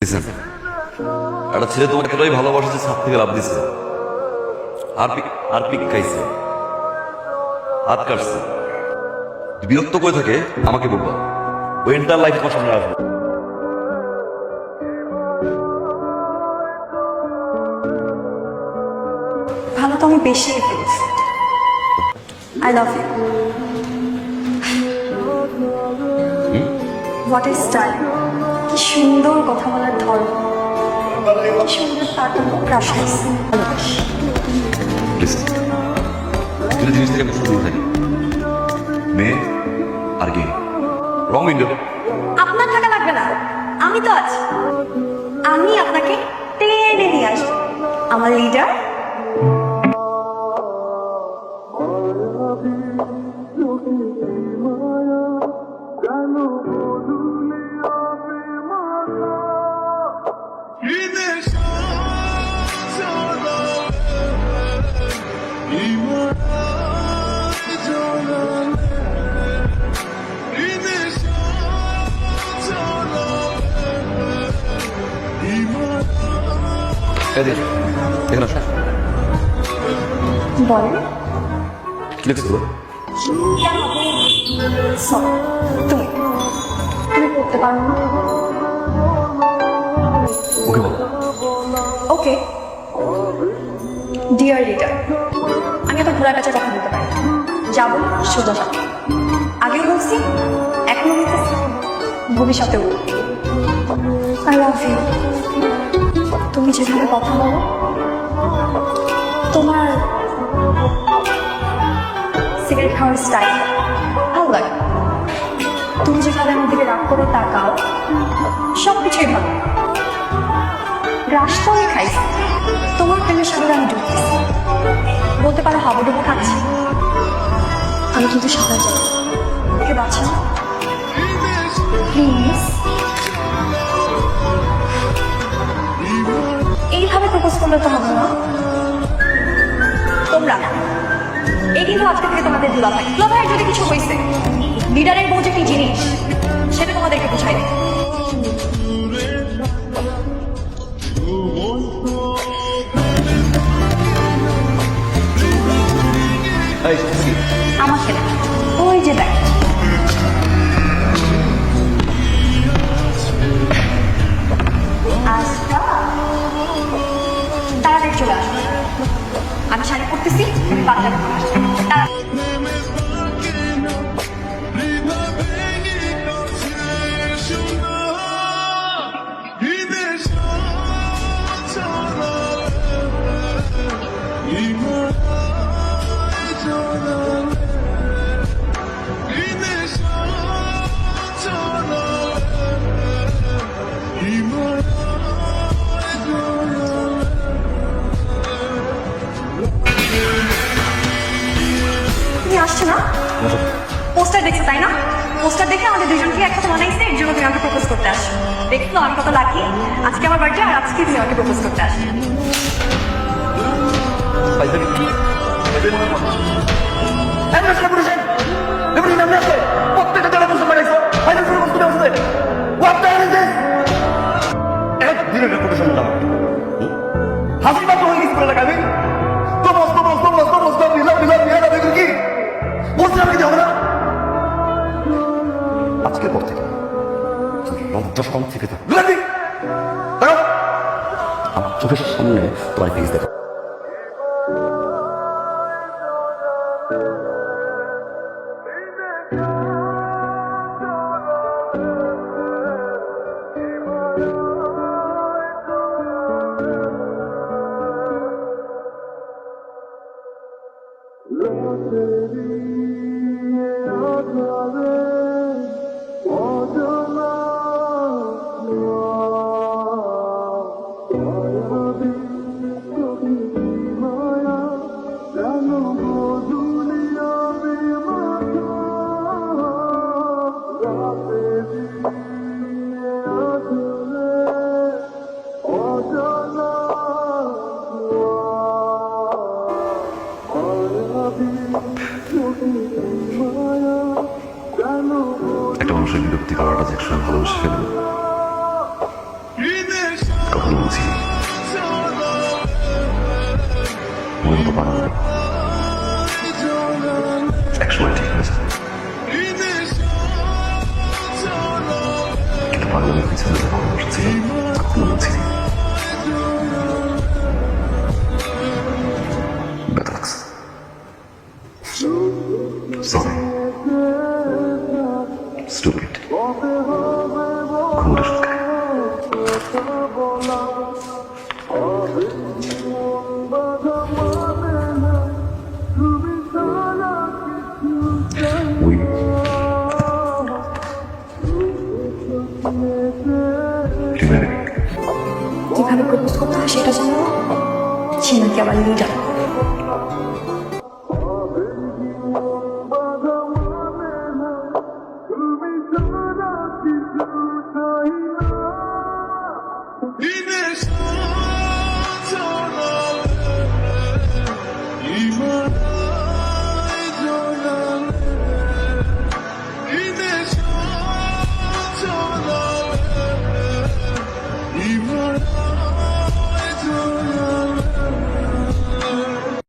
একটা ছেলে তোমাকে এতটাই ভালোবাসে যে ছাদ থেকে লাভ দিছে, আর পিক খাইছে, হাত কাটছে। বিরক্ত করে থাকে আমাকে বলবা, ওই এন্টার লাইফ তোমার সামনে আসবে। ভালো তো আমি বেশি ফেলেছি। I love you. What is style, কি সুন্দর কথা বলার ধরন, কি সুন্দর তার ক্রাশ খাইছে। প্লিজ দুটো জিনিস থেকে আমি শুরু থাকি, মেয়ে আর গে, রং উইন্ডো। আপনার টাকা লাগবে না, আমি তো আছি। আমি আপনাকে টেনে নিয়ে আসবো, আমার লিডার। এখানে আসো। বলেন কি লিখছো বলো? তুমি তুমি করতে পারো না। ওকে বলো। ওকে ডিয়ার লিডার, আমি এত ঘোড়ার কাছে কথা বলতে পারি, যাবো সোজা সাথে। আগেও বলছি, এখনো বলতেছি, ভবিষ্যতেও। I love you. তুমি যেভাবে কথা বলো, তোমার সিগারেট খাওয়ার স্টাইল ভালো লাগে, তুমি যেভাবে আমার দিকে রাগ করে তাকাও, সব কিছুই ভালো। গ্রাস তো আমি খাইছি, তোমার প্রেমের সাগরে আমি ডুবতেছি, বলতে পারো হাবুডুবু খাচ্ছি। আমি কিন্তু সাঁতার যাই, ওকে বাঁচাও প্লিজ। এইভাবে প্রপোজ করলে তো হবে না। তোমরা এই কিন্তু আজকে থেকে তোমাদের দুলাভাইয়ের যদি কিছু হয়েছে, লিডারের বউ যে কি জিনিস সেটা তোমাদেরকে বুঝাই দেয়। আমার ছেলে ওই যে দেখ, আচ্ছা তাড়াতাড়ি চলে আসবে। আমি শাড়ি পরতেছি, তুমি পাঞ্জাবি পরে আসবে। তুমি আসছো না? পোস্টার দেখছো তাই না? পোস্টার দেখে আমাদের দুজনকে একসাথে বানাইছে, এর জন্য তুমি আমাকে প্রপোজ করতে আসছো। দেখছো আমি কত লাকি, আজকে আমার বার্থডে আর আজকে তুমি আমাকে প্রপোজ করতে আসছো। আজকের পর থেকে লজ্জাশরম থেকে আমার চোখের সামনে তোমার ফেস দেখো। একটা মানুষের বিরক্তি করাটা যে একসময় ভালোবেসে ফেলবে। তখন বুঝি মনে মতো বানানো একসময় ঠিক হয়ে যাবে, কিন্তু পাগলের পিছনে যে ভালোবাসা ছিল তখনও বুঝিনি। ব্যথা লাগছে, সরি, স্টুপিড। ঘুমোতে শুকায় ওই কিভাবে প্রপোজ করতে হয় সেটা জানো, সে নাকি আবার লিডার। He